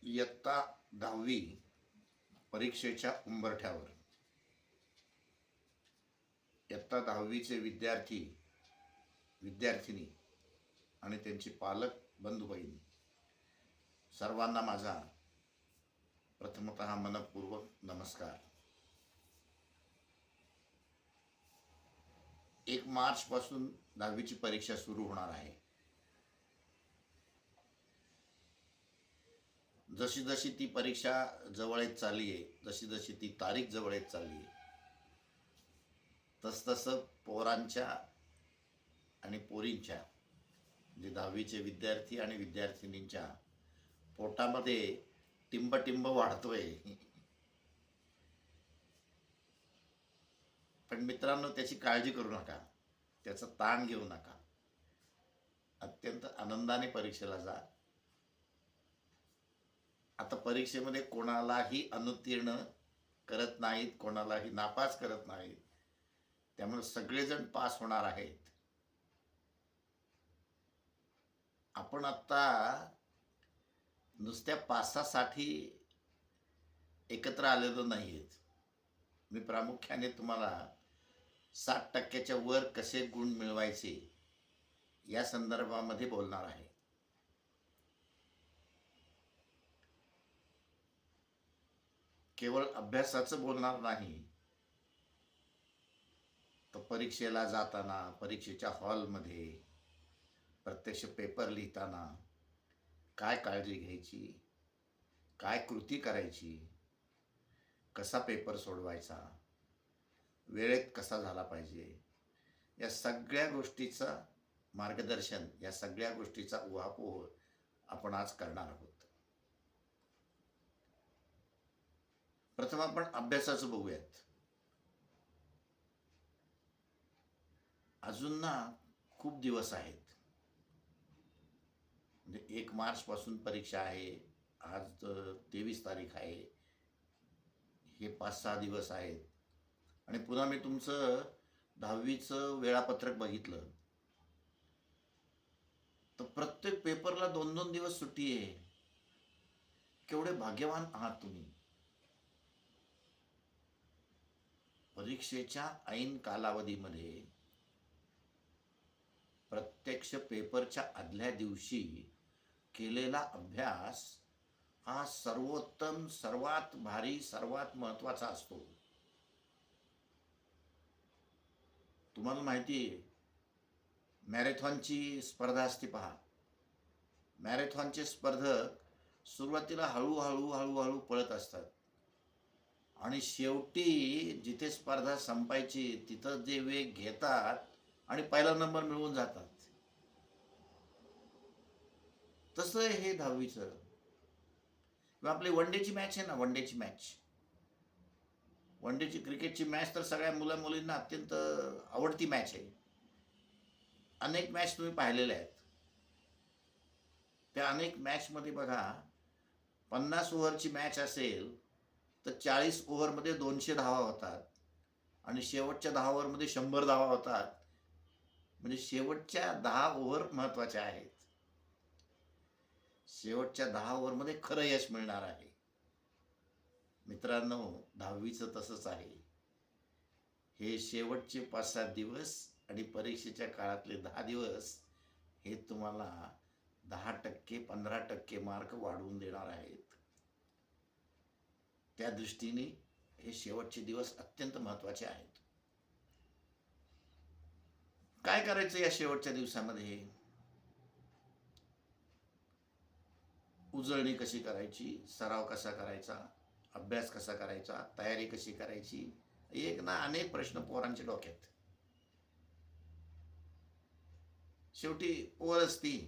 इयत्ता 10वी परीक्षेच्या उंबरठ्यावर. इयत्ता 10वीचे विद्यार्थी विद्यार्थिनी आणि त्यांची पालक बंधू भगिनी सर्वांना माझा प्रथमतः मनपूर्वक नमस्कार. 1 मार्च पासून 10वीची परीक्षा सुरू होणार आहे. जशी जशी ती परीक्षा जवळ येत चालली आहे, जशी जशी ती तारीख जवळ येत चालली आहे, तसतसं पोरांच्या आणि पोरींच्या म्हणजे 10वीचे विद्यार्थी आणि विद्यार्थिनींच्या पोटामध्ये टिंब वाढतोय. पण मित्रांनो, त्याची काळजी करू नका, त्याचा ताण घेऊ नका. अत्यंत आनंदाने परीक्षेला जा. आता परीक्षेमध्ये कोणालाही अनुत्तीर्ण करत नाहीत, कोणालाही नापास करत नाहीत. त्यामुळे सगळेजण पास होणार आहेत. आपण आता नुसत्या पासासाठी एकत्र आलेलो नाहीत. मी प्रामुख्याने तुम्हाला 60% वर कसे गुण मिळवायचे या संदर्भामध्ये बोलणार आहे. केवळ अभ्यासाचं बोलणार नाही, तर परीक्षेला जाताना, परीक्षेच्या हॉलमध्ये, प्रत्यक्ष पेपर लिहिताना काय काळजी घ्यायची, काय कृती करायची, कसा पेपर सोडवायचा, वेळेत कसा झाला पाहिजे, या सगळ्या गोष्टीचं मार्गदर्शन, या सगळ्या गोष्टीचा उहापोह आपण आज करणार आहोत. प्रथम आपण अभ्यासाचं बघूयात. अजून ना खूप दिवस आहेत. म्हणजे 1 मार्च पासून परीक्षा आहे. आज 23 तारीख आहे. हे 5-6 दिवस आहेत. आणि पुन्हा मी तुमचं 10वीचं वेळापत्रक बघितलं तर प्रत्येक पेपरला 2-2 दिवस सुट्टी आहे. केवढे भाग्यवान आहात तुम्ही. परीक्षेच्या ऐन कालावधीमध्ये प्रत्यक्ष पेपरच्या आदल्या दिवशी केलेला अभ्यास हा सर्वोत्तम, सर्वात भारी, सर्वात महत्वाचा असतो. तुम्हाला माहिती आहे, मॅरेथॉनची स्पर्धा असते पहा. मॅरेथॉनचे स्पर्धक सुरुवातीला हळूहळू हळूहळू पळत असतात आणि शेवटी जिथे स्पर्धा संपायची तिथं जे वेग घेतात आणि पहिला नंबर मिळवून जातात. तसं हे 10वीचं. आपली वनडेची मॅच आहे ना, वनडेची मॅच, वनडेची क्रिकेटची मॅच तर सगळ्या मुला मुलींना अत्यंत आवडती मॅच आहे. अनेक मॅच तुम्ही पाहिलेल्या आहेत. त्या अनेक मॅचमध्ये बघा, 50 ओव्हरची मॅच असेल तर 40 ओव्हरमध्ये 200 धावा होतात आणि शेवटच्या 10 ओव्हरमध्ये 100 धावा होतात. म्हणजे शेवटच्या 10 ओव्हर महत्वाच्या आहेत. शेवटच्या 10 ओव्हरमध्ये खरं यश मिळणार आहे. मित्रांनो, 10वीचं तसंच आहे. हे शेवटचे 5-7 दिवस आणि परीक्षेच्या काळातले 10 दिवस हे तुम्हाला 10%, 15% मार्क वाढवून देणार आहेत. त्या दृष्टीने हे शेवटचे दिवस अत्यंत महत्वाचे आहेत. काय करायचं या शेवटच्या दिवसामध्ये? उजळणी कशी करायची, सराव कसा करायचा, अभ्यास कसा करायचा, तयारी कशी करायची, एक ना अनेक प्रश्न पोरांच्या डोक्यात. शेवटी पोर असती.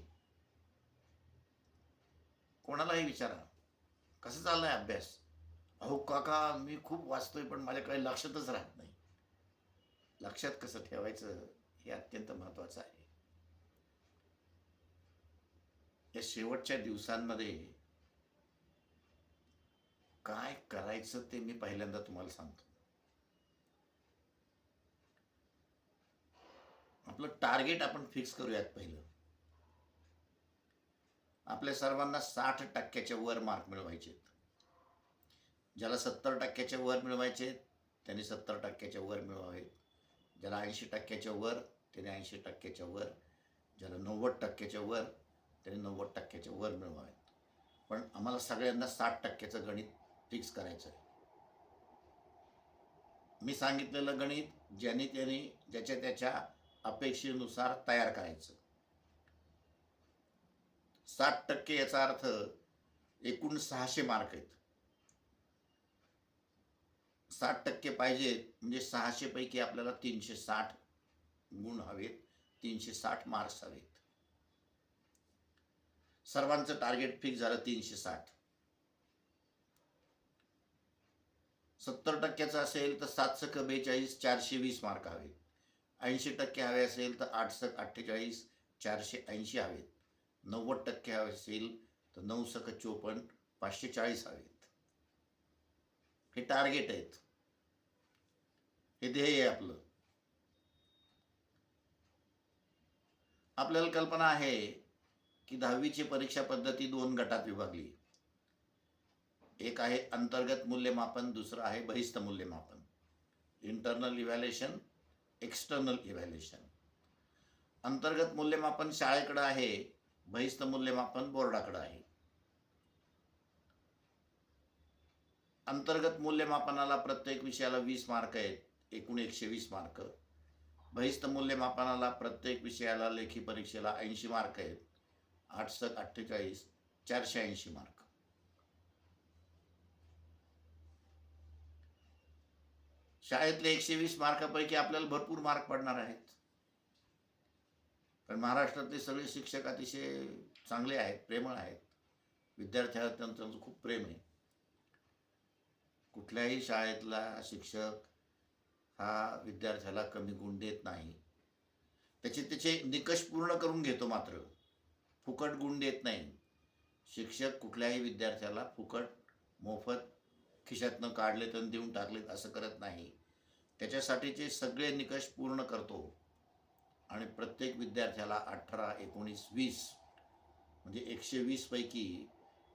कोणालाही विचारा, कसं चाललाय अभ्यास? अहो काका, मी खूप वाचतोय पण माझ्याकडे लक्षातच राहत नाही. लक्षात कसं ठेवायचं हे अत्यंत महत्वाचं आहे. या शेवटच्या दिवसांमध्ये काय करायचं ते मी पहिल्यांदा तुम्हाला सांगतो. आपलं टार्गेट आपण फिक्स करूयात पहिलं. आपल्या सर्वांना 60% वर मार्क मिळवायचे. ज्याला 70% वर मिळवायचे त्यांनी 70% वर मिळवावे. ज्याला 80% वर त्याने 80% वर, ज्याला 90% वर त्याने 90% वर मिळवावे. पण आम्हाला सगळ्यांना 60% गणित फिक्स करायचं आहे. मी सांगितलेलं गणित ज्याने त्याने ज्याच्या त्याच्या अपेक्षेनुसार तयार करायचं. 60% याचा अर्थ एकूण 600 मार्क आहेत. 60% पाहिजेत म्हणजे 600 पैकी आपल्याला 360 गुण हवेत, 360 मार्क्स हवेत. सर्वांचं टार्गेट फिक्स झालं 360. 70% असेल तर 7 42 420 मार्क हवेत. 80% हवे असेल तर 8 48 480 हवेत. 90% हवे असेल तर 9 54 540 हवेत. हे टार्गेट आहेत, हे ध्येय आहे आपलं. आपल्याला कल्पना आहे की 10वीची परीक्षा पद्धती 2 गटात विभागली. एक आहे अंतर्गत मूल्यमापन, दुसरं आहे बहिस्थ मूल्यमापन. Internal evaluation, external evaluation. अंतर्गत मूल्यमापन शाळेकडे आहे, बहिस्थ मूल्यमापन बोर्डाकडे आहे. अंतर्गत मूल्यमापनाला प्रत्येक विषयाला 20 मार्क आहेत, एकूण 120 मार्क. बहिस्थ मूल्यमापनाला प्रत्येक विषयाला लेखी परीक्षेला 80 मार्क आहेत, 8 48 480 मार्क. शाळेतले 120 मार्कापैकी आपल्याला भरपूर मार्क पडणार आहेत. पण महाराष्ट्रातले सगळे शिक्षक अतिशय चांगले आहेत, प्रेमळ आहेत. विद्यार्थ्याला त्यांचं खूप प्रेम आहे. कुठल्याही शाळेतला शिक्षक हा विद्यार्थ्याला कमी गुण देत नाही. त्याचे निकष पूर्ण करून घेतो, मात्र फुकट गुण देत नाही. शिक्षक कुठल्याही विद्यार्थ्याला फुकट मोफत खिशातनं काढलेत आणि देऊन टाकलेत असं करत नाही. त्याच्यासाठीचे सगळे निकष पूर्ण करतो आणि प्रत्येक विद्यार्थ्याला 18 19 20 म्हणजे 120 पैकी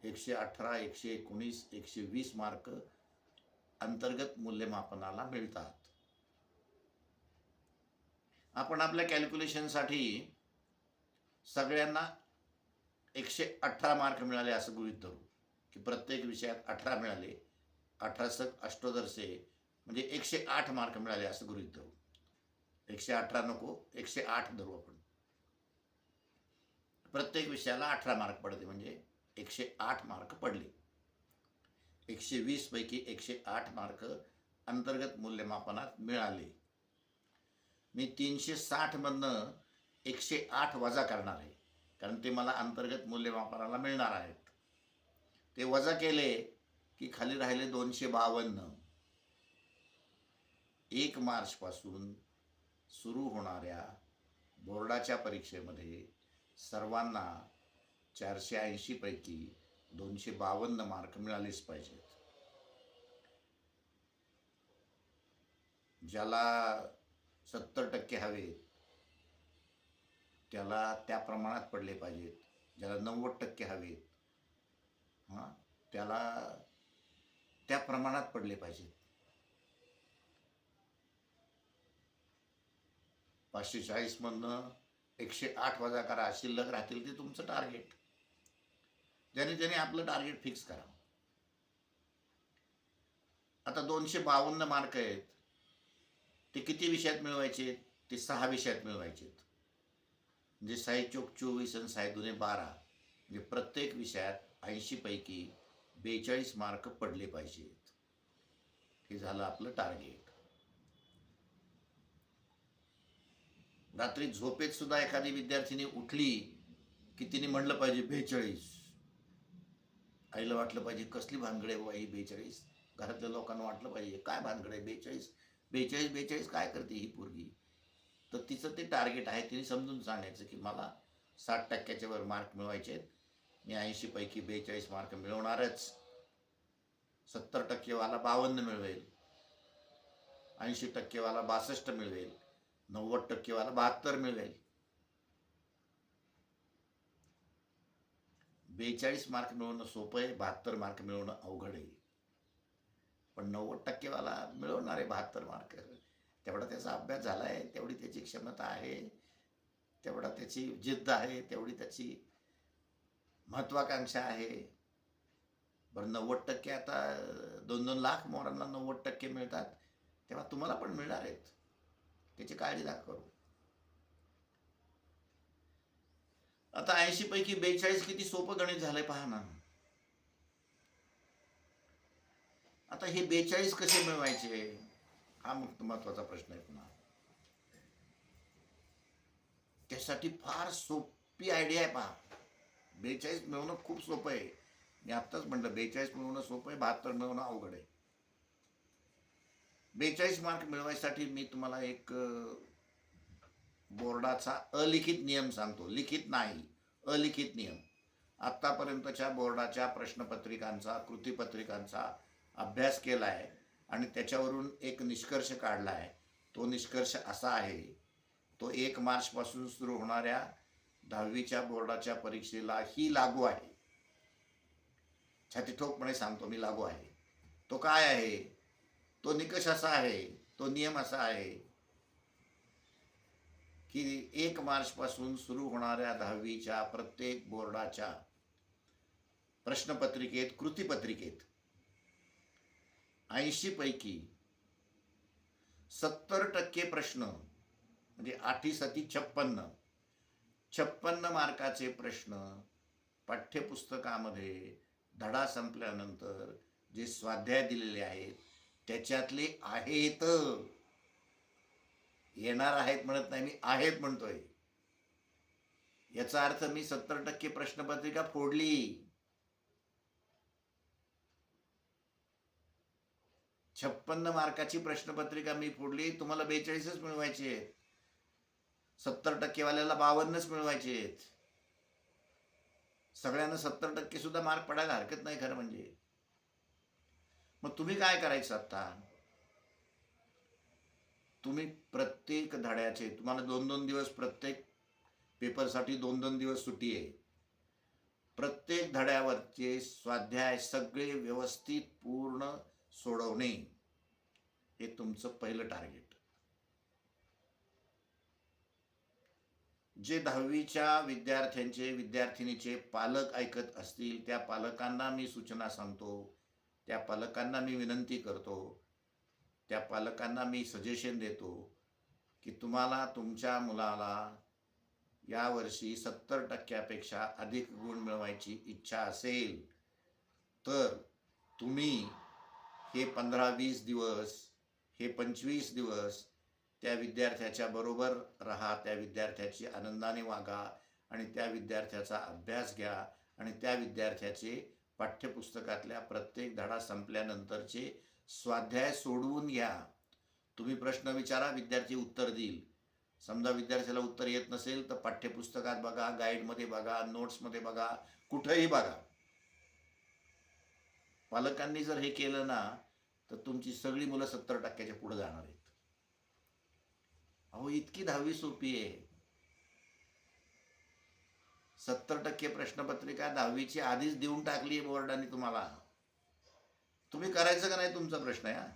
118 119 120 मार्क अंतर्गत मूल्यमापनाला मिळतात. आपण आपल्या कॅल्क्युलेशनसाठी सगळ्यांना 118 मार्क मिळाले असं गृहीत धरू की प्रत्येक विषयात 18 मिळाले. 18 अष्टोदरसे म्हणजे 108 मार्क मिळाले असं गृहीत धरू. 118 नको, 108 धरू आपण. प्रत्येक विषयाला 18 मार्क पडते म्हणजे 108 मार्क पडले. 120 पैकी 108 मार्क अंतर्गत मूल्यमापनात मिळाले. मी 360 मधनं 108 वजा करणार आहे, कारण ते मला अंतर्गत मूल्यमापनाला मिळणार आहेत. ते वजा केले की खाली राहिले 252. 1 मार्चपासून सुरू होणाऱ्या बोर्डाच्या परीक्षेमध्ये सर्वांना 480 पैकी 252 मार्क मिळालेच पाहिजेत. ज्याला 70% हवेत त्याला त्या प्रमाणात पडले पाहिजेत. ज्याला 90% हवेत त्याला त्या प्रमाणात पडले पाहिजेत. 540 मधनं 108 वजा करा, शिल्लक राहतील ते तुमचं टार्गेट. ज्याने आपलं टार्गेट फिक्स करा. आता 252 मार्क आहेत, ते किती विषयात मिळवायचे? ते 6 विषयात मिळवायचे. म्हणजे 6 चोक 24 आणि 6 दुने 12 म्हणजे प्रत्येक विषयात 80 पैकी 42 मार्क पडले पाहिजेत. हे झालं आपलं टार्गेट. रात्री झोपेत सुद्धा एखादी विद्यार्थिनी उठली की तिने म्हणलं पाहिजे 42. आईला वाटलं पाहिजे कसली भानगडे बाई 42. घरातल्या लोकांना वाटलं पाहिजे काय भानगडे 42 42 42 काय करते ही पोरगी. तर तिचं ते टार्गेट आहे. तिने समजून सांगायचं की मला 60% वर मार्क मिळवायचे आहेत, मी 80 पैकी 42 मार्क मिळवणारच. 70% वाला 52 मिळवेल, 80% वाला 62 मिळवेल, 90% वाला 72 मिळवेल. 42 मार्क मिळवणं सोपं आहे, 72 मार्क मिळवणं अवघड आहे. पण 90% वाला मिळवणार आहे 72 मार्क. तेवढा त्याचा अभ्यास झाला आहे, तेवढी त्याची क्षमता आहे, तेवढा त्याची जिद्द आहे, तेवढी त्याची महत्वाकांक्षा आहे. बरं 90% आता 2-2 लाख मोरांना 90% मिळतात, तेव्हा तुम्हाला पण मिळणार आहेत. त्याची काळजी नका करू. आता 80 पैकी 42 किती सोपं गणित झालंय पहा ना. आता हे 42 कसे मिळवायचे, हा महत्वाचा प्रश्न आहे पुन्हा. त्यासाठी फार सोपी आयडिया आहे पहा. 42 मिळवणं खूप सोपं आहे. मी आत्ताच म्हटलं 42 मिळवणं सोपं आहे, 72 मिळवणं अवघड आहे. 42 मार्क मिळवायसाठी मी तुम्हाला एक बोर्डाचा अलिखित नियम सांगतो. लिखित नाही, अलिखित नियम. आत्तापर्यंतच्या बोर्डाच्या प्रश्नपत्रिकांचा, कृतीपत्रिकांचा अभ्यास केला आहे आणि त्याच्यावरून एक निष्कर्ष काढला आहे. तो निष्कर्ष असा आहे, तो 1 मार्चपासून सुरू होणाऱ्या 10वीच्या बोर्डाच्या परीक्षेलाही लागू आहे. छातीठोकपणे सांगतो मी, लागू आहे. तो काय आहे? तो निकष असा आहे, तो नियम असा आहे की 1 मार्चपासून सुरू होणाऱ्या 10वीच्या प्रत्येक बोर्डाच्या प्रश्नपत्रिकेत, कृतीपत्रिकेत 80 पैकी 70% प्रश्न, म्हणजे 8 56 मार्काचे प्रश्न पाठ्यपुस्तकामध्ये धडा संपल्यानंतर जे स्वाध्याय दिलेले आहेत त्याच्यातले आहेत. येणार आहेत म्हणत नाही मी, आहेत म्हणतोय. याचा अर्थ मी 70% प्रश्नपत्रिका फोडली. 56 मार्काची प्रश्नपत्रिका मी फोडली. तुम्हाला 42च मिळवायचे आहेत. 70% वाल्याला 52च मिळवायचे आहेत. सगळ्यांना 70% सुद्धा मार्क पडायला हरकत नाही खरं म्हणजे. मग तुम्ही काय करायचं आता? तुम्ही प्रत्येक धड्याचे, तुम्हाला 2-2 दिवस प्रत्येक पेपरसाठी 2-2 दिवस सुट्टी आहे. प्रत्येक धड्यावरचे स्वाध्याय सगळे व्यवस्थित पूर्ण सोडवणे हे तुमचं पहिलं टार्गेट. जे 10वीच्या विद्यार्थ्यांचे, विद्यार्थिनीचे पालक ऐकत असतील त्या पालकांना मी सूचना सांगतो, त्या पालकांना मी विनंती करतो, त्या पालकांना मी सजेशन देतो की तुम्हाला तुमच्या मुलाला यावर्षी 70%पेक्षा अधिक गुण मिळवायची इच्छा असेल तर तुम्ही हे 15-20 दिवस, हे 25 दिवस त्या विद्यार्थ्याच्या बरोबर राहा, त्या विद्यार्थ्याची आनंदाने वागा आणि त्या विद्यार्थ्याचा अभ्यास घ्या आणि त्या विद्यार्थ्याचे पाठ्यपुस्तकातल्या प्रत्येक धडा संपल्यानंतरचे स्वाध्याय सोडवून घ्या. तुम्ही प्रश्न विचारा, विद्यार्थी उत्तर देईल. समजा विद्यार्थ्याला उत्तर येत नसेल तर पाठ्यपुस्तकात बघा, गाईडमध्ये बघा, नोट्समध्ये बघा, कुठेही बघा. पालकांनी जर हे केलं ना तर तुमची सगळी मुलं 70%च्या पुढे जाणार आहेत. अहो इतकी 10वी सोपी आहे. 70% प्रश्नपत्रिका 10वीची आधीच देऊन टाकली आहे बोर्डाने तुम्हाला. तुम्ही करायचं का नाही तुमचा प्रश्न आहे.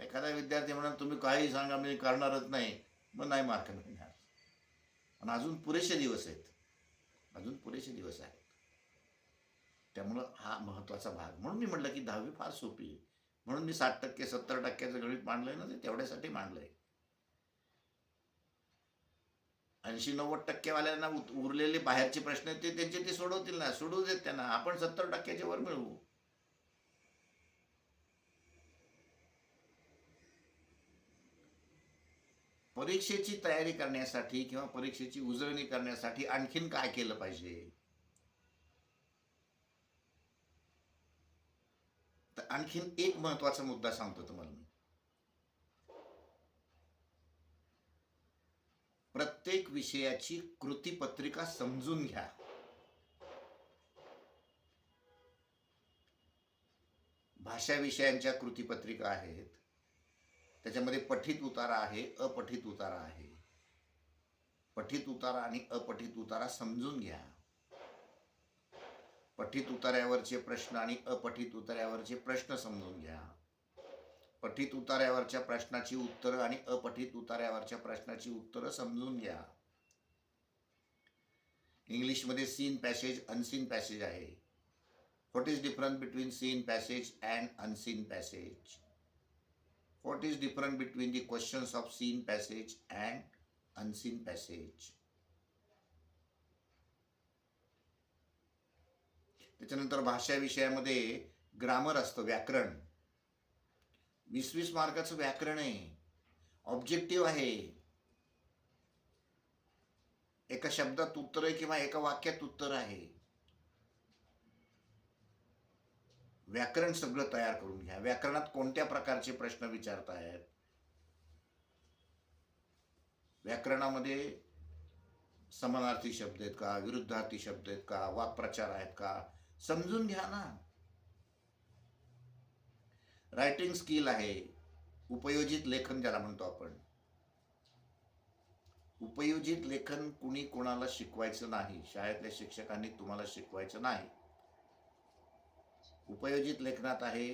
एखादा विद्यार्थी म्हणा तुम्ही काही सांगा मी करणारच नाही, मग नाही मार्क मिळणार. आणि अजून पुरेसे दिवस आहेत, अजून पुरेसे दिवस आहेत. त्यामुळं हा महत्वाचा भाग. म्हणून मी म्हटलं की 10वी फार सोपी आहे. म्हणून मी 60% 70%चं गणित मांडलंय ना, ते तेवढ्यासाठी मांडलंय. 80-90% वाल्यांना उरलेले बाहेरचे प्रश्न ते त्यांचे ते सोडवतील ना, सोडवू देत त्यांना. आपण 70%च्या वर मिळवू. परीक्षेची तयारी करण्यासाठी किंवा परीक्षेची उजळणी करण्यासाठी आणखीन काय केलं पाहिजे? तर आणखीन एक महत्वाचा मुद्दा सांगतो तुम्हाला मी. प्रत्येक विषयाची कृतीपत्रिका समजून घ्या. भाषा विषयांच्या कृतीपत्रिका आहेत, त्याच्यामध्ये पठित उतारा आहे, अपठित उतारा आहे. पठित उतारा आणि अपठित उतारा समजून घ्या. पठित उतार्यावरचे प्रश्न आणि अपठित उतार्यावरचे प्रश्न समजून घ्या. पठित उतार्यावरच्या प्रश्नाची उत्तरं आणि अपठित उतार्यावरच्या प्रश्नाची उत्तरं समजून घ्या. इंग्लिशमध्ये सीन पॅसेज, अनसीन पॅसेज आहे. What is difference between seen passage and unseen passage? What is difference between the questions of seen passage and unseen passage? त्याच्यानंतर भाषा विषयामध्ये ग्रामर असतं, व्याकरण. 20-20 मार्काचं व्याकरण आहे. ऑब्जेक्टिव्ह आहे. एका शब्दात उत्तर आहे किंवा एका वाक्यात उत्तर आहे. व्याकरण सगळं तयार करून घ्या. व्याकरणात कोणत्या प्रकारचे प्रश्न विचारतायत, व्याकरणामध्ये समानार्थी शब्द आहेत का, विरुद्धार्थी शब्द आहेत का, वाक्प्रचार आहेत का, समजून घ्या ना. रायटिंग स्किल आहे, उपयोजित लेखन ज्याला म्हणतो आपण. उपयोजित लेखन कुणी कोणाला शिकवायचं नाही. शाळेतल्या शिक्षकांनी तुम्हाला शिकवायचं नाही. उपयोजित लेखनात आहे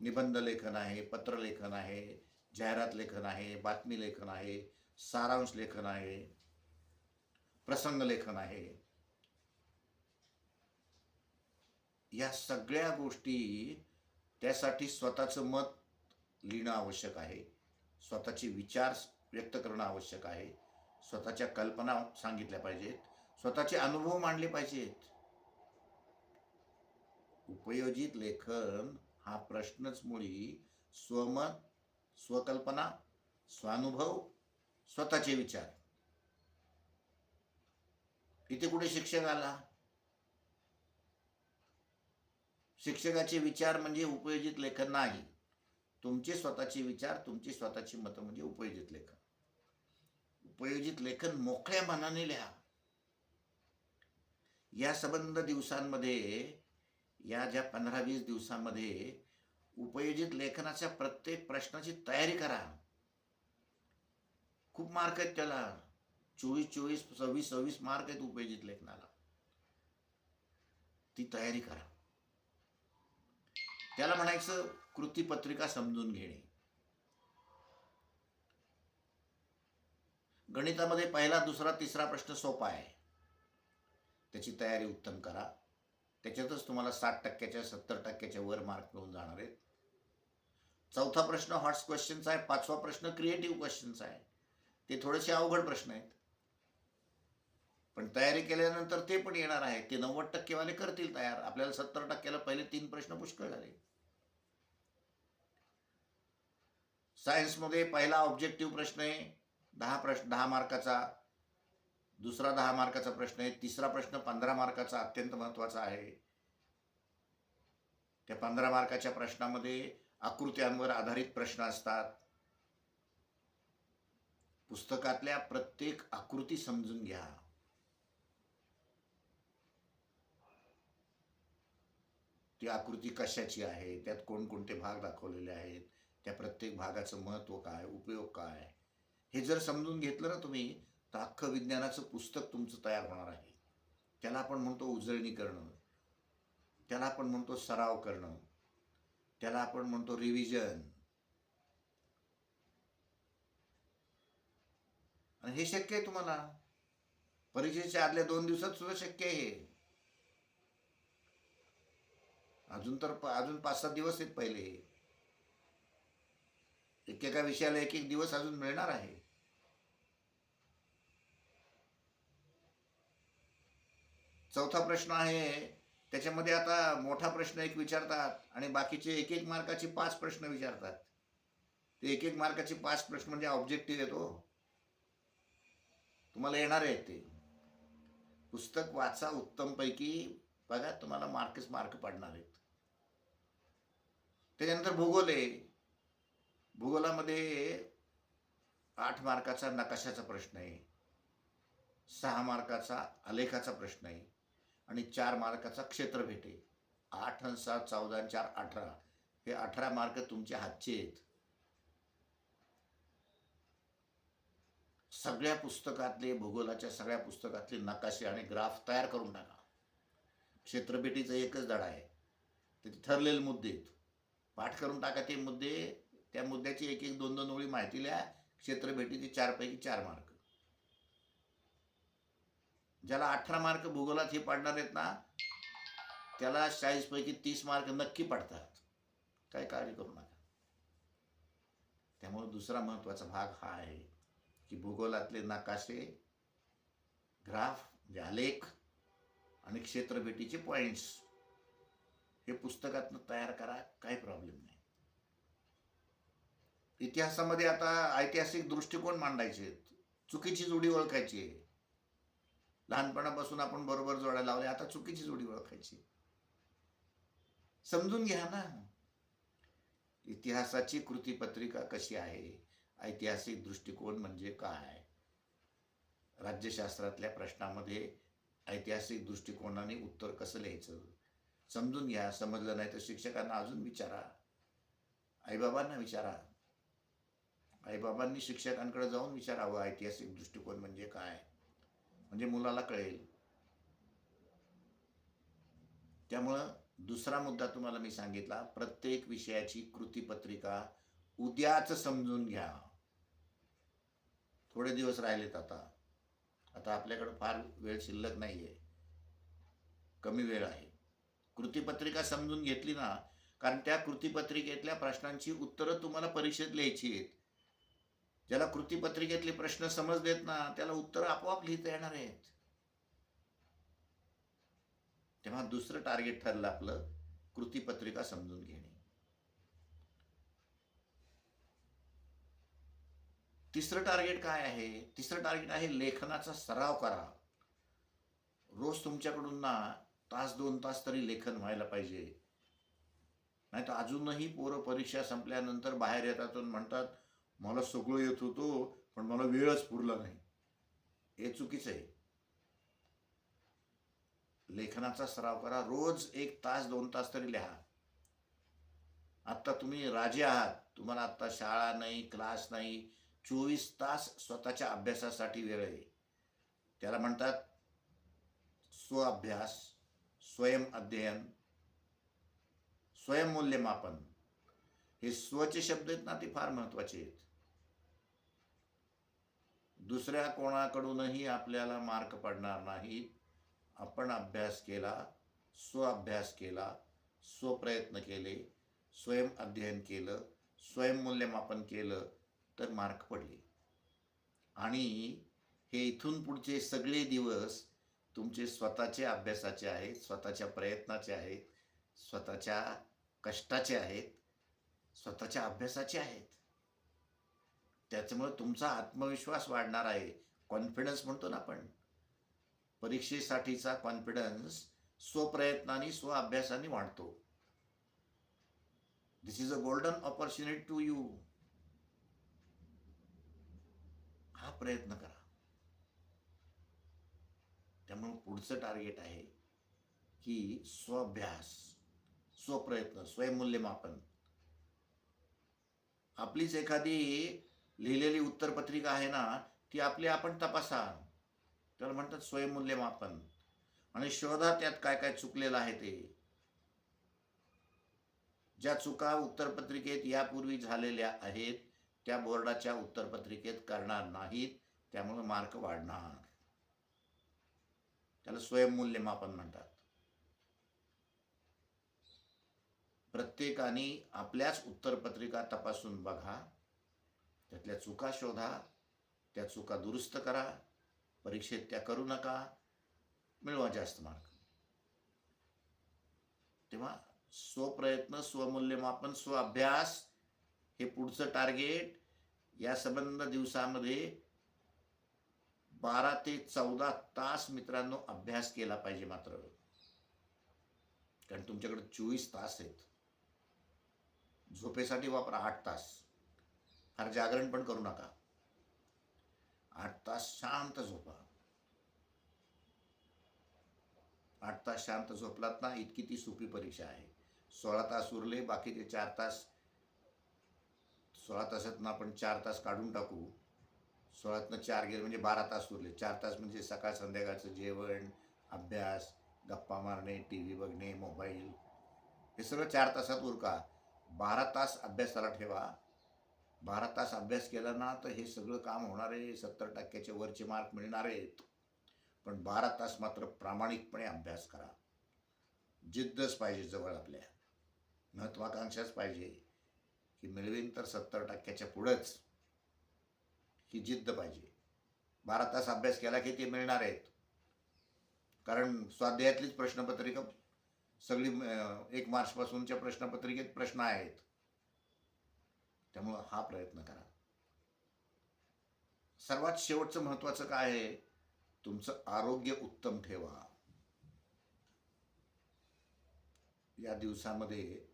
निबंध लेखन आहे, पत्र लेखन आहे, जाहिरात लेखन आहे, बातमी लेखन आहे, सारांश लेखन आहे, प्रसंग लेखन आहे. या सगळ्या गोष्टी, त्यासाठी स्वतःचं मत लिहिणं आवश्यक आहे, स्वतःचे विचार व्यक्त करणं आवश्यक आहे, स्वतःच्या कल्पना सांगितल्या पाहिजेत, स्वतःचे अनुभव मांडले पाहिजेत. उपयोजित लेखन हा प्रश्नच मुळी स्वमत, स्वकल्पना, स्वानुभव, स्वतःचे विचार. इथे कुठे शिक्षक आला? शिक्षकाचे विचार म्हणजे उपयोजित लेखन नाही. तुमचे स्वतःचे विचार, तुमची स्वतःची मतं म्हणजे उपयोजित लेखन. उपयोजित लेखन मोकळ्या मनाने लिहा. या संबंध दिवसांमध्ये, या ज्या 15-20 दिवसांमध्ये उपयोजित लेखनाच्या प्रत्येक प्रश्नाची तयारी करा. खूप मार्क आहेत त्याला. 24-24, 26-26 मार्क आहेत उपयोजित लेखनाला. ती तयारी करा. त्याला म्हणायचं कृतीपत्रिका समजून घेणे. गणितामध्ये पहिला, दुसरा, तिसरा प्रश्न सोपा आहे. त्याची तयारी उत्तम करा. त्याच्यातच तुम्हाला 60%च्या 70%च्या वर मार्क मिळून जाणार आहेत. चौथा प्रश्न हॉट्स क्वेश्चनचा आहे. 5वा प्रश्न क्रिएटिव्ह क्वेश्चनचा आहे. ते थोडेसे अवघड प्रश्न आहेत, पण तयारी केल्यानंतर ते पण येणार आहे. ते 90% वाले करतील तयार. आपल्याला 70%ला पहिले 3 प्रश्न पुष्कळ झाले. सायन्समध्ये पहिला ऑब्जेक्टिव्ह प्रश्न आहे 10 मार्काचा. दुसरा 10 मार्काचा प्रश्न आहे. तिसरा प्रश्न 15 मार्काचा, अत्यंत महत्त्वाचा आहे. त्या 15 मार्काच्या प्रश्नामध्ये आकृत्यांवर आधारित प्रश्न असतात. पुस्तकातल्या प्रत्येक आकृती समजून घ्या. ती आकृती कशाची आहे, त्यात कोणकोणते भाग दाखवलेले आहेत, त्या प्रत्येक भागाचं महत्त्व काय, उपयोग काय, हे जर समजून घेतलं ना तुम्ही, तर अख्खं विज्ञानाचं पुस्तक तुमचं तयार होणार आहे. त्याला आपण म्हणतो उजळणी करणं, त्याला आपण म्हणतो सराव करणं, त्याला आपण म्हणतो रिव्हिजन. आणि हे शक्य आहे तुम्हाला. परीक्षेच्या आदल्या 2 दिवसात सुद्धा शक्य आहे. अजून 5-7 दिवस आहेत पहिले. एकेका विषयाला 1-1 दिवस अजून मिळणार आहे. चौथा प्रश्न आहे, त्याच्यामध्ये आता मोठा प्रश्न एक विचारतात आणि बाकीचे 1-1 मार्काचे 5 प्रश्न विचारतात. ते 1-1 मार्काचे 5 प्रश्न म्हणजे ऑब्जेक्टिव्ह येतो. तुम्हाला येणार आहेत ते. पुस्तक वाचा उत्तम पैकी, बघा तुम्हाला मार्क पडणार आहेत. त्याच्यानंतर भूगोल आहे. भूगोलामध्ये 8 मार्काचा नकाशाचा प्रश्न आहे, 6 मार्काचा आलेखाचा प्रश्न आहे आणि 4 मार्काचा क्षेत्रफेट आहे. 8 आणि 7 14 आणि 4 18. हे 18 मार्क तुमच्या हातचे आहेत. भूगोलाच्या सगळ्या पुस्तकातले नकाशे आणि ग्राफ तयार करून टाका. क्षेत्रपेटीचा एकच धडा आहे, तर ते ठरलेले मुद्दे आहेत. पाठ करून टाका ते मुद्दे, त्या मुद्द्याची एक एक दोन दोन ओळी माहिती लिहा. क्षेत्रपेटीचे 4 पैकी 4 मार्क. ज्याला 18 मार्क भूगोलात हे पडणार आहेत ना, त्याला 40 पैकी 30 मार्क नक्की पडतात. काय काळजी करू नका. त्यामुळे दुसरा महत्त्वाचा भाग हा आहे की भूगोलातले नकाशे, ग्राफ म्हणजे आलेख आणि क्षेत्रपेटीचे पॉइंट्स हे पुस्तकातनं तयार करा, काही प्रॉब्लेम नाही. इतिहासामध्ये आता ऐतिहासिक दृष्टिकोन मांडायचे, चुकीची जोडी ओळखायची आहे. लहानपणापासून आपण बरोबर जोड्या लावले, आता चुकीची जोडी ओळखायची. समजून घ्या ना, इतिहासाची कृतीपत्रिका कशी आहे, ऐतिहासिक दृष्टिकोन म्हणजे काय. राज्यशास्त्रातल्या प्रश्नामध्ये ऐतिहासिक दृष्टिकोनाने उत्तर कसं लिहायचं समजून घ्या. समजलं नाही तर शिक्षकांना अजून विचारा, आईबाबांना विचारा. आईबाबांनी शिक्षकांकडे जाऊन विचारावं ऐतिहासिक दृष्टिकोन म्हणजे काय, म्हणजे मुलाला कळेल. त्यामुळं दुसरा मुद्दा तुम्हाला मी सांगितला, प्रत्येक विषयाची कृतीपत्रिका उद्याच समजून घ्या. थोडे दिवस राहिलेत आता आपल्याकडे फार वेळ शिल्लक नाहीये, कमी वेळ आहे. कृतीपत्रिका समजून घेतली ना, कारण त्या कृतीपत्रिकेतल्या प्रश्नांची उत्तरं तुम्हाला परीक्षेत लिहायची आहेत. ज्याला कृतीपत्रिकेतले प्रश्न समजलेत ना, त्याला उत्तर आपोआप लिहिता येणार आहेत. तेव्हा दुसरं टार्गेट ठरलं आपलं कृतीपत्रिका समजून घेणे. तिसरं टार्गेट काय आहे? तिसरं टार्गेट आहे लेखनाचा सराव करा. रोज तुमच्याकडून ना तास 2 तास तरी लेखन व्हायला पाहिजे. नाही तर अजूनही पोरं परीक्षा संपल्यानंतर बाहेर येतात आणि म्हणतात मला सगळं येत होतं पण मला वेळच पुरला नाही. हे चुकीचं आहे. लेखनाचा सराव करा. रोज 1 तास 2 तास तरी लिहा. आत्ता तुम्ही राजे आहात, तुम्हाला आत्ता शाळा नाही, क्लास नाही, 24 तास स्वतःच्या अभ्यासासाठी वेळ आहे. त्याला म्हणतात स्वअभ्यास, स्वयं अध्ययन, स्वयंमूल्यमापन. हे स्वचे शब्द आहेत ना, ते फार महत्वाचे आहेत. दुसऱ्या कोणाकडूनही आपल्याला मार्क पडणार नाहीत. आपण अभ्यास केला, स्वअभ्यास केला, स्वप्रयत्न केले, स्वयं अध्ययन केलं, स्वयंमूल्यमापन केलं तर मार्क पडले. आणि हे इथून पुढचे सगळे दिवस तुमचे स्वतःचे अभ्यासाचे आहेत, स्वतःच्या प्रयत्नाचे आहेत, स्वतःच्या कष्टाचे आहेत, स्वतःच्या अभ्यासाचे आहेत. त्याच्यामुळे तुमचा आत्मविश्वास वाढणार आहे. कॉन्फिडन्स म्हणतो ना आपण, परीक्षेसाठीचा कॉन्फिडन्स स्वप्रयत्नाने स्वअभ्यासाने वाढतो. This is a golden opportunity to you. हा प्रयत्न करा. त्यामुळे पुढचं टार्गेट आहे की स्वाभ्यास, स्वप्रयत्न, स्वयंमूल्यमापन. आपलीच एखादी लिहिलेली उत्तरपत्रिका आहे ना, ती आपली आपण तपासा. त्याला म्हणतात स्वयंमूल्यमापन. आणि शोधा त्यात काय काय चुकलेलं आहे ते. ज्या चुका उत्तरपत्रिकेत यापूर्वी झालेल्या आहेत त्या बोर्डाच्या उत्तरपत्रिकेत करणार नाहीत, त्यामुळे मार्क वाढणार. त्याला स्वयंमूल्यमापन म्हणतात. प्रत्येकाने आपल्याच उत्तरपत्रिका तपासून बघा, त्यातल्या चुका शोधा, त्या चुका दुरुस्त करा. परीक्षेत त्या करू नका, मिळवा जास्त मार्क. तेव्हा स्वप्रयत्न, स्वमूल्यमापन, स्वअभ्यास हे पुढचं टार्गेट. या संबंध दिवसामध्ये 12 ते 14 तास मित्रांनो अभ्यास केला पाहिजे. मात्र कारण तुमच्याकडे 24 तास आहेत. झोपेसाठी वापरा 8 तास. फार जागरण पण करू नका. 8 तास शांत झोपा. 8 तास शांत झोपलात ना, इतकी ती सोपी परीक्षा आहे. 16 तास उरले, बाकीचे 4 तास. 16 तासातून आपण 4 तास काढून टाकू. 16तनं 4 गेले म्हणजे 12 तास उरले. 4 तास म्हणजे सकाळ संध्याकाळचं जेवण, अभ्यास, गप्पा मारणे, टी व्ही बघणे, मोबाईल, हे सगळं 4 तासात उरका. 12 तास अभ्यासाला ठेवा. 12 तास अभ्यास केला ना तर हे सगळं काम होणार आहे. 70% वरचे मार्क मिळणार आहेत. पण 12 तास मात्र प्रामाणिकपणे अभ्यास करा. जिद्दच पाहिजे जवळ आपल्या, महत्वाकांक्षाच पाहिजे की मिळवीन तर 70%च्या पुढंच, ही जिद्द पाहिजे. 12 तास अभ्यास केला की ते मिळणार आहेत. कारण स्वाध्यायातलीच प्रश्नपत्रिका सगळी 1 मार्चपासूनच्या प्रश्नपत्रिकेत प्रश्न आहेत. त्यामुळं हा प्रयत्न करा. सर्वात शेवटचं महत्वाचं काय आहे, तुमचं आरोग्य उत्तम ठेवा. या दिवसामध्ये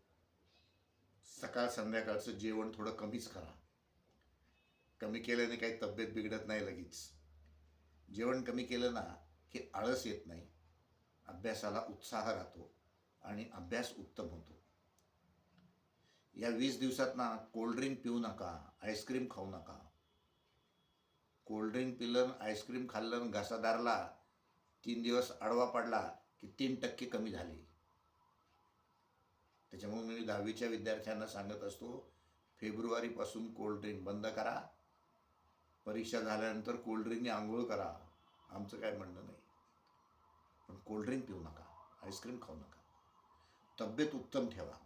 सकाळ संध्याकाळचं जेवण थोडं कमीच करा. कमी केल्याने काही तब्येत बिघडत नाही लगेच. जेवण कमी केलं ना की आळस येत नाही, अभ्यासाला उत्साह राहतो आणि अभ्यास उत्तम होतो. या 20 दिवसात ना कोल्ड्रिंक पिऊ नका, आईस्क्रीम खाऊ नका. कोल्ड्रिंक पिलं, आईस्क्रीम खाल्लं, घसा दारला, 3 दिवस आडवा पडला की 3% कमी झाले. त्याच्यामुळे मी 10वीच्या विद्यार्थ्यांना सांगत असतो, फेब्रुवारीपासून कोल्ड्रिंक बंद करा. परीक्षा झाल्यानंतर कोल्ड्रिंकने आंघोळ करा, आमचं काय म्हणणं नाही. पण कोल्ड्रिंक पिऊ नका, आईस्क्रीम खाऊ नका. तब्येत उत्तम ठेवा.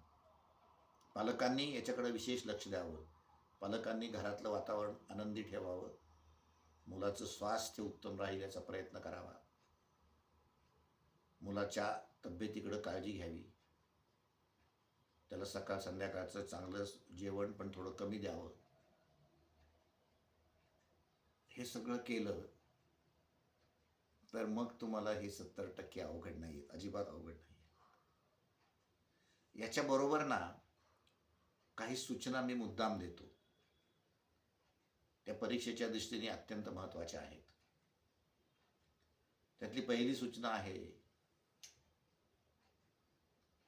पालकांनी याच्याकडे विशेष लक्ष द्यावं. पालकांनी घरातलं वातावरण आनंदी ठेवावं. मुलाचं स्वास्थ्य उत्तम राहील याचा प्रयत्न करावा. मुलाच्या तब्येतीकडे काळजी घ्यावी. त्याला सकाळ संध्याकाळचं चांगलं जेवण पण थोडं कमी द्यावं. हे सगळं केलं तर मग तुम्हाला हे 70% अवघड नाही, अजिबात अवघड नाही. याच्याबरोबर ना काही सूचना मी मुद्दाम देतो, त्या परीक्षेच्या दृष्टीने अत्यंत महत्त्वाच्या आहेत. त्यातली पहिली सूचना आहे,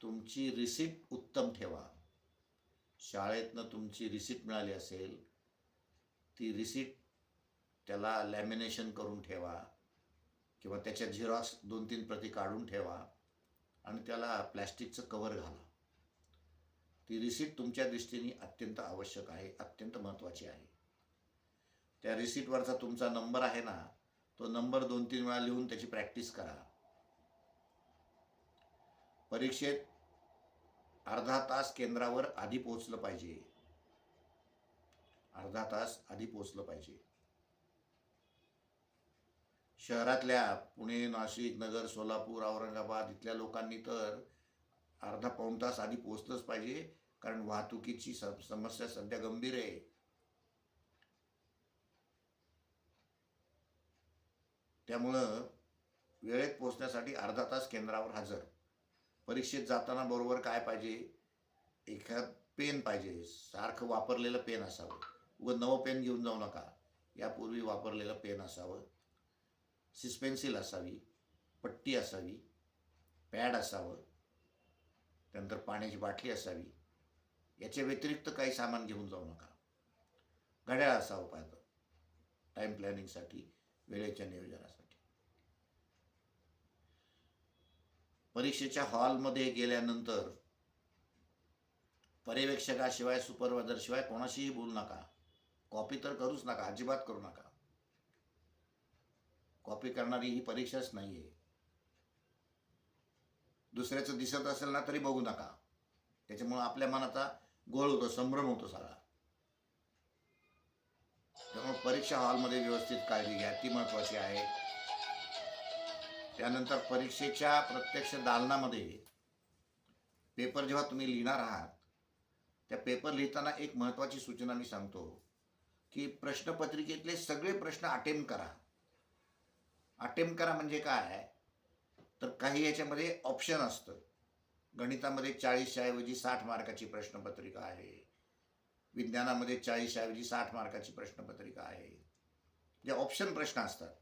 तुमची रिसीट उत्तम ठेवा. शाळेतनं तुमची रिसीट मिळाली असेल, ती रिसीट त्याला लॅमिनेशन करून ठेवा किंवा त्याच्या झेरॉक्स 2-3 प्रती काढून ठेवा आणि त्याला प्लॅस्टिकचं कव्हर घाला. ती रिसीट तुमच्या दृष्टीने अत्यंत आवश्यक आहे, अत्यंत महत्त्वाची आहे. त्या रिसीटवरचा तुमचा नंबर आहे ना, तो नंबर 2-3 वेळा लिहून त्याची प्रॅक्टिस करा. परीक्षेत अर्धा तास केंद्रावर आधी पोहोचलं पाहिजे. अर्धा तास आधी पोहोचलं पाहिजे. शहरातल्या पुणे, नाशिक, नगर, सोलापूर, औरंगाबाद इथल्या लोकांनी तर अर्धा-पाऊण तास आधी पोहोचलंच पाहिजे. कारण वाहतुकीची समस्या सध्या गंभीर आहे. त्यामुळं वेळेत पोहोचण्यासाठी अर्धा तास केंद्रावर हजर. परीक्षेत जाताना बरोबर काय पाहिजे, एखाद पेन पाहिजे, सारखं वापरलेलं पेन असावं. व नवं पेन घेऊन जाऊ नका, यापूर्वी वापरलेलं पेन असावं. सिस्पेन्सिल असावी, पट्टी असावी, पॅड असावं, त्यानंतर पाण्याची बाटली असावी. याच्या व्यतिरिक्त काही सामान घेऊन जाऊ नका. घड्याळ असावं पाहिजे टाईम प्लॅनिंगसाठी, वेळेच्या नियोजनासाठी. परीक्षेच्या हॉलमध्ये गेल्यानंतर पर्यवेक्षकाशिवाय, सुपरवायझरशिवाय कोणाशीही बोलू नका. कॉपी तर करूच नका, अजिबात करू नका. कॉपी करणारी ही परीक्षाच नाही आहे. दुसऱ्याचं दिसत असेल ना तरी बघू नका. त्याच्यामुळे आपल्या मनाचा गोळ होतो, संभ्रम होतो सगळा. त्यामुळे परीक्षा हॉलमध्ये व्यवस्थित काळजी घ्या, ती महत्त्वाची आहे. त्यानंतर परीक्षेच्या प्रत्यक्ष दालनामध्ये पेपर जेव्हा तुम्ही लिहिणार आहात, त्या पेपर लिहिताना एक महत्त्वाची सूचना मी सांगतो की प्रश्नपत्रिकेतले सगळे प्रश्न अटेम्प्ट करा. अटेम्प्ट करा म्हणजे काय, तर काही याच्यामध्ये ऑप्शन असतं. गणितामध्ये 40च्या ऐवजी 60 मार्काची प्रश्नपत्रिका आहे. विज्ञानामध्ये 40च्या ऐवजी 60 मार्काची प्रश्नपत्रिका आहे. जे ऑप्शन प्रश्न असतात.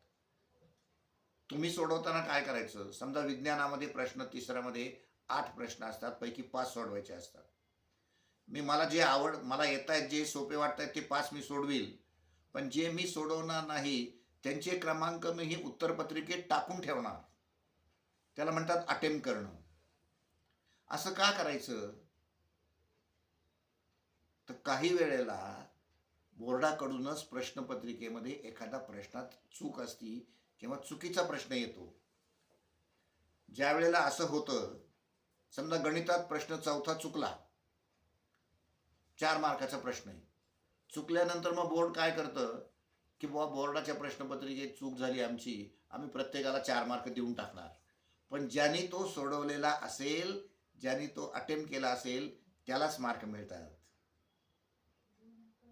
तुम्ही सोडवताना काय करायचं, समजा विज्ञानामध्ये प्रश्न तिसऱ्यामध्ये 8 प्रश्न असतात, पैकी 5 सोडवायचे असतात. मला जे मला येत आहेत, जे सोपे वाटत आहेत ते 5 मी सोडवील. पण जे मी सोडवणार नाही त्यांचे क्रमांक मी ही उत्तरपत्रिकेत टाकून ठेवणार. त्याला म्हणतात अटेम्प्ट करणं. असं का करायचं? तर काही वेळेला बोर्डाकडूनच प्रश्नपत्रिकेमध्ये एखादा प्रश्नात चूक असती किंवा चुकीचा प्रश्न येतो. ज्या वेळेला असं होतं, समजा गणितात प्रश्न चौथा चुकला, 4 मार्काचा प्रश्न आहे. चुकल्यानंतर मग बोर्ड काय करतं की बुवा बोर्डाच्या प्रश्नपत्रिकेत चूक झाली आमची, आम्ही प्रत्येकाला 4 मार्क देऊन टाकणार. पण ज्यांनी तो सोडवलेला असेल, ज्यांनी तो अटेम्प्ट केला असेल, त्यालाच मार्क मिळतात.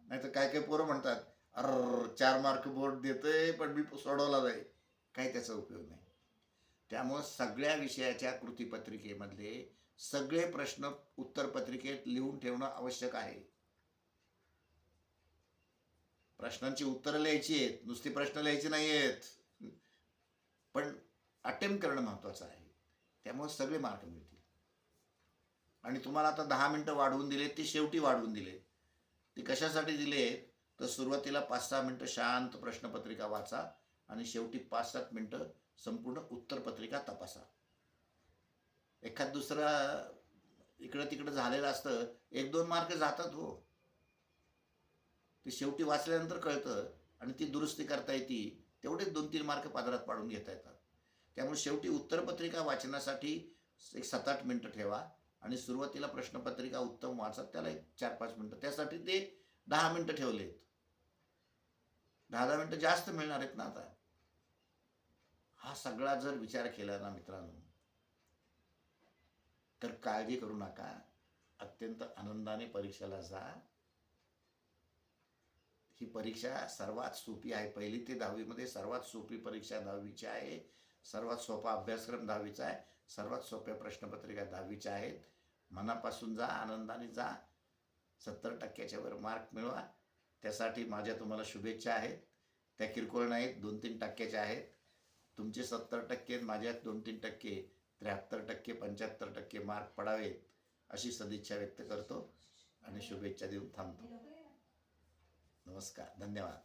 नाही तर काय काय पोरं म्हणतात, अर 4 मार्क बोर्ड देतंय पण मी सोडवला नाही. काही त्याचा उपयोग नाही. त्यामुळं सगळ्या विषयाच्या कृतीपत्रिकेमधले सगळे प्रश्न उत्तरपत्रिकेत लिहून ठेवणं आवश्यक आहे. प्रश्नांची उत्तरं लिहायची आहेत, नुसती प्रश्न लिहायचे नाही आहेत. पण अटेम्प्ट करणं महत्वाचं आहे. त्यामुळे सगळे मार्क मिळतील. आणि तुम्हाला आता 10 मिनिटं वाढवून दिले, ते शेवटी वाढवून दिले. ते कशासाठी दिले? तर सुरुवातीला 5-6 मिनिटं शांत प्रश्नपत्रिका वाचा आणि शेवटी 5-7 मिनिटं संपूर्ण उत्तरपत्रिका तपासा. एखाद दुसरा इकडं तिकडं झालेलं असतं, 1-2 मार्क जातात हो. ते शेवटी वाचल्यानंतर कळतं आणि ती दुरुस्ती करता येते. तेवढेच 2-3 मार्क पदरात पाडून घेता येतात. त्यामुळे शेवटी उत्तरपत्रिका वाचनासाठी एक 7-8 मिनिटं ठेवा आणि सुरुवातीला प्रश्नपत्रिका उत्तम वाचा, त्याला एक 4-5 मिनिटं. त्यासाठी ते 10 मिनिटं ठेवलेत. 10-10 मिनिटं जास्त मिळणार आहेत ना आता. हा सगळा जर विचार केला ना मित्रांनो, तर काळजी करू नका. अत्यंत आनंदाने परीक्षेला जा. ही परीक्षा सर्वात सोपी आहे. 1ली ते 10वी मध्ये सर्वात सोपी परीक्षा 10वीची आहे. सर्वात सोपा अभ्यासक्रम 10वीचा आहे. सर्वात सोप्या प्रश्नपत्रिका 10वीच्या आहेत. मनापासून जा, आनंदाने जा. 70% वर मार्क मिळवा. त्यासाठी माझ्या तुम्हाला शुभेच्छा आहेत. त्या किरकोळ नाहीत, 2-3% आहेत. तुमचे 70% माझ्यात 2-3%, 73%, 75% मार्क पडावेत अशी सदिच्छा व्यक्त करतो आणि शुभेच्छा देऊन थांबतो. नमस्कार, धन्यवाद.